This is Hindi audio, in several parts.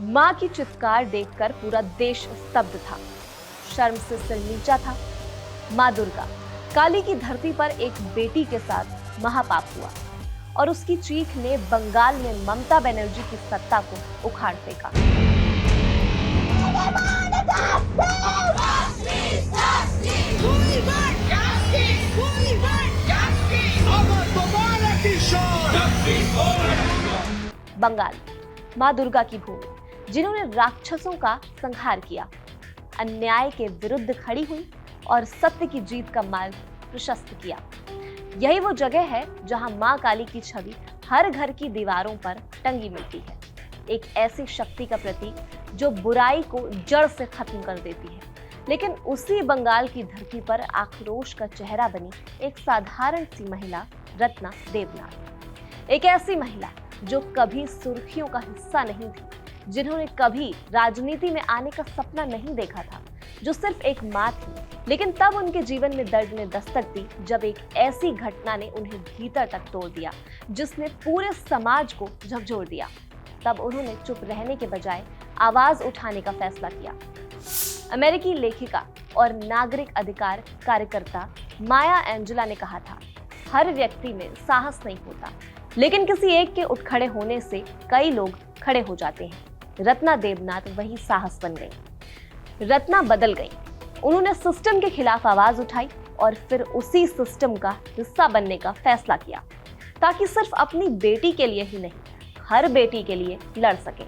मां की चित्कार देखकर पूरा देश स्तब्ध था, शर्म से सिर नीचा था। मां दुर्गा काली की धरती पर एक बेटी के साथ महापाप हुआ और उसकी चीख ने बंगाल में ममता बनर्जी की सत्ता को उखाड़ फेंका। बंगाल मां दुर्गा की भूमि, जिन्होंने राक्षसों का संहार किया, अन्याय के विरुद्ध खड़ी हुई और सत्य की जीत का मार्ग प्रशस्त किया। यही वो जगह है जहां मां काली की छवि हर घर की दीवारों पर टंगी मिलती है, एक ऐसी शक्ति का प्रतीक जो बुराई को जड़ से खत्म कर देती है। लेकिन उसी बंगाल की धरती पर आक्रोश का चेहरा बनी एक साधारण सी महिला, रत्ना देवनाथ। एक ऐसी महिला जो कभी सुर्खियों का हिस्सा नहीं थी, जिन्होंने कभी राजनीति में आने का सपना नहीं देखा था, जो सिर्फ एक मां थी। लेकिन तब उनके जीवन में दर्द ने दस्तक दी जब एक ऐसी घटना ने उन्हें भीतर तक तोड़ दिया, जिसने पूरे समाज को झकझोर दिया। तब उन्होंने चुप रहने के बजाय आवाज उठाने का फैसला किया। अमेरिकी लेखिका और नागरिक अधिकार कार्यकर्ता माया एंजेला ने कहा था, हर व्यक्ति में साहस नहीं होता, लेकिन किसी एक के उठ खड़े होने से कई लोग खड़े हो जाते हैं। रत्ना देवनाथ वही साहस बन गई। रत्ना बदल गई। उन्होंने सिस्टम के खिलाफ आवाज उठाई और फिर उसी सिस्टम का हिस्सा बनने का फैसला किया, ताकि सिर्फ अपनी बेटी के लिए ही नहीं, हर बेटी के लिए लड़ सके।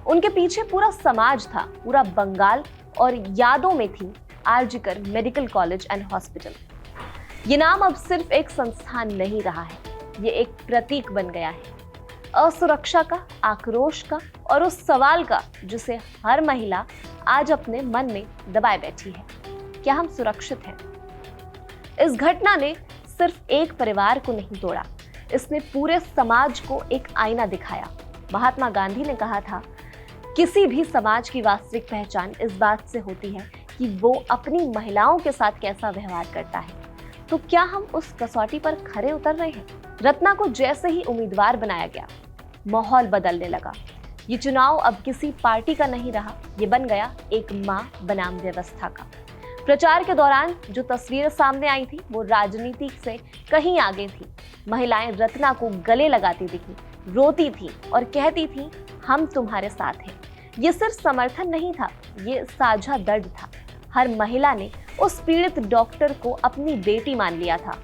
उनके पीछे पूरा समाज था, पूरा बंगाल, और यादों में थी RG Kar medical college and hospital. ये नाम अब सिर्फ एक संस्थान नहीं रहा है, ये एक प्रतीक बन गया है असुरक्षा का, आक्रोश का और उस सवाल का जिसे हर महिला आज अपने मन में दबाए बैठी है, क्या हम सुरक्षित हैं? इस घटना ने सिर्फ एक परिवार को नहीं तोड़ा, इसने पूरे समाज को एक आईना दिखाया। महात्मा गांधी ने कहा था, किसी भी समाज की वास्तविक पहचान इस बात से होती है कि वो अपनी महिलाओं के साथ कैसा व्यवहार करता है। तो क्या हम उस कसौटी पर खरे उतर रहे हैं? रत्ना को जैसे ही उम्मीदवार बनाया गया, माहौल बदलने लगा। ये चुनाव अब किसी पार्टी का नहीं रहा, ये बन गया एक मां बनाम व्यवस्था का। प्रचार के दौरान जो तस्वीरें सामने आई थी, वो राजनीति से कहीं आगे थी। महिलाएं रत्ना को गले लगाती दिखी, रोती थी और कहती थी, हम तुम्हारे साथ हैं। ये सिर्फ समर्थन नहीं था, ये साझा दर्द था। हर महिला ने उस पीड़ित डॉक्टर को अपनी बेटी मान लिया था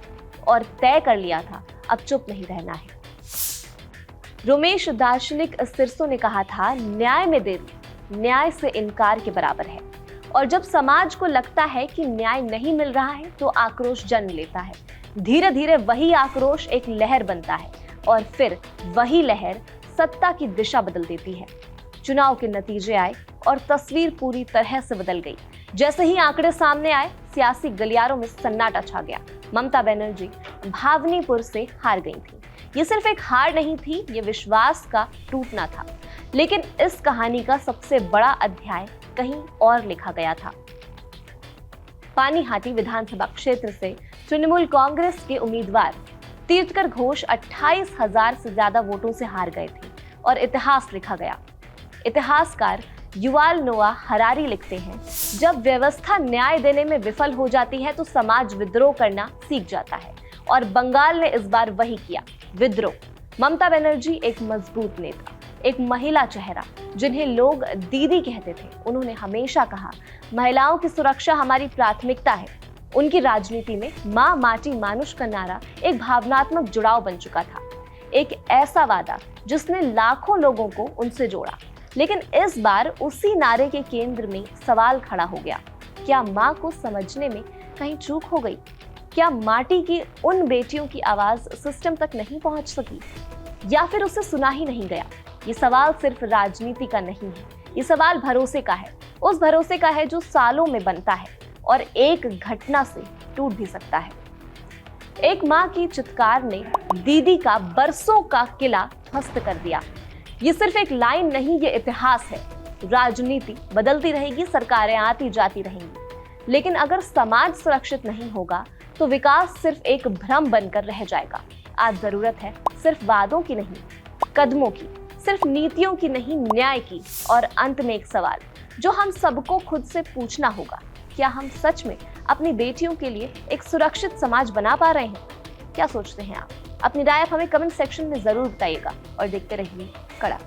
और तय कर लिया था, अब चुप नहीं रहना है। रोमेश दार्शनिक सिरसो ने कहा था, न्याय में देरी न्याय से इनकार के बराबर है। और जब समाज को लगता है कि न्याय नहीं मिल रहा है, तो आक्रोश जन्म लेता है। धीरे धीरे वही आक्रोश एक लहर बनता है और फिर वही लहर सत्ता की दिशा बदल देती है। चुनाव के नतीजे आए और तस्वीर पूरी तरह से बदल गई। जैसे ही आंकड़े सामने आए, सियासी गलियारों में सन्नाटा छा गया। ममता बनर्जी भावनीपुर से हार गई थी। ये सिर्फ एक हार नहीं थी, ये विश्वास का टूटना था। लेकिन इस कहानी का सबसे बड़ा अध्याय कहीं और लिखा गया था। पानीहाटी विधानसभा क्षेत्र से तृणमूल कांग्रेस के उम्मीदवार तीर्थकर घोष 28,000 से ज्यादा वोटों से हार गए थे और इतिहास लिखा गया। इतिहासकार युवाल नोआ हरारी लिखते हैं, जब व्यवस्था न्याय देने में विफल हो जाती है तो समाज विद्रोह करना सीख जाता है, और बंगाल ने इस बार वही किया, विद्रोह। ममता बनर्जी एक मजबूत नेता, एक महिला चेहरा जिन्हें लोग दीदी कहते थे। उन्होंने हमेशा कहा, महिलाओं की सुरक्षा हमारी प्राथमिकता है। उनकी राजनीति में मां माटी मानुष का नारा एक भावनात्मक जुड़ाव बन चुका था, एक ऐसा वादा जिसने लाखों लोगों को उनसे जोड़ा। लेकिन इस बार उसी नारे के केंद्र में सवाल खड़ा हो गया, क्या मां को समझने में कहीं चूक हो गई? क्या माटी की उन बेटियों की आवाज सिस्टम तक नहीं पहुंच सकी, या फिर उसे सुना ही नहीं गया? ये सवाल सिर्फ राजनीति का नहीं है, ये सवाल भरोसे का है, उस भरोसे का है जो सालों में बनता है और एक घटना से टूट भी सकता है। एक मां की चित्कार ने दीदी का बरसों का किला ध्वस्त कर दिया। ये सिर्फ एक लाइन नहीं, ये इतिहास है। राजनीति बदलती रहेगी, सरकारें आती जाती रहेंगी, लेकिन अगर समाज सुरक्षित नहीं होगा तो विकास सिर्फ एक भ्रम बनकर रह जाएगा। आज जरूरत है सिर्फ वादों की नहीं, कदमों की, सिर्फ नीतियों की नहीं, न्याय की। और अंत में एक सवाल जो हम सबको खुद से पूछना होगा, क्या हम सच में अपनी बेटियों के लिए एक सुरक्षित समाज बना पा रहे हैं? क्या सोचते हैं आप? अपनी राय आप हमें कमेंट सेक्शन में जरूर बताइएगा और देखते रहिए कड़ा।